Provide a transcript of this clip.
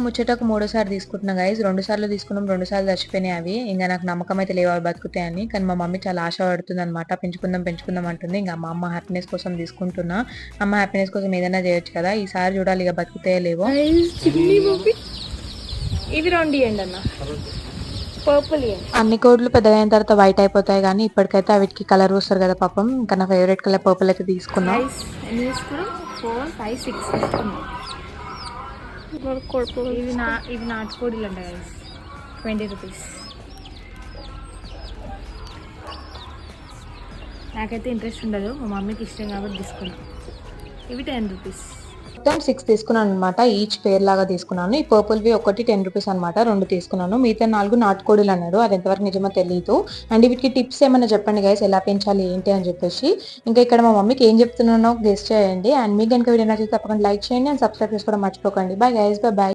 ముచ్చటకు మూడోసారి తీసుకుంటున్నా గైస్. 2 సార్లు తీసుకున్నాం, 2 సార్లు చచ్చిపోయినాయి అవి. ఇంక నాకు నమ్మకం అయితే లేవు అవి బతుకుతాయని. కానీ మా మమ్మీ చాలా ఆశ పడుతుందనమాట. పెంచుకుందాం అంటుంది. ఇంక మా అమ్మ హ్యాపీనెస్ కోసం తీసుకుంటున్నా. అమ్మ హ్యాపీనెస్ కోసం ఏదైనా చేయొచ్చు కదా. ఈసారి చూడాలి ఇక బతుకుతాయో లేవో. ఇవి 2 ఇవ్వండి అన్న, పర్పుల్ ఇవ్వండి. అన్ని కోడ్లు పెద్దగా అయిన తర్వాత వైట్ అయిపోతాయి కానీ ఇప్పటికైతే వీటికి కలర్ వస్తారు కదా పాపం. ఇంకా నా ఫేవరెట్ కలర్ పర్పుల్ అయితే తీసుకున్నా. ఎన్ని తీసుకున్నాం? 4, 5, 6 తీసుకున్నాం. ఇవి నాటుకోడిలు అంట గైస్. 20 రూపీస్. నాకైతే ఇంట్రెస్ట్ ఉండదు, మా మమ్మీకి ఇష్టం కాబట్టి తీసుకున్నాం. ఇవి 10 రూపీస్. మొత్తం 6 తీసుకున్నాను అనమాట. ఈచ్ పేర్ లాగా తీసుకున్నాను. ఈ పర్పుల్వి ఒకటి 10 రూపీస్ అనమాట. 2 తీసుకున్నాను. మిగతా 4 నాటుకోడులు అన్నారు. అది ఎంతవరకు నిజమో తెలియదు. అండ్ వీటికి టిప్స్ ఏమైనా చెప్పండి గైస్, ఎలా పెంచాలి ఏంటి అని చెప్పేసి. ఇంకా ఇక్కడ మా మమ్మీకి ఏం చెప్తున్నానో గెస్ చేయండి. అండ్ మీకు కనుక వీడియో నచ్చితే తప్పకుండా లైక్ చేయండి అండ్ సబ్స్క్రైబ్ చేసుకోవడం మర్చిపోకండి. Bye guys, bye.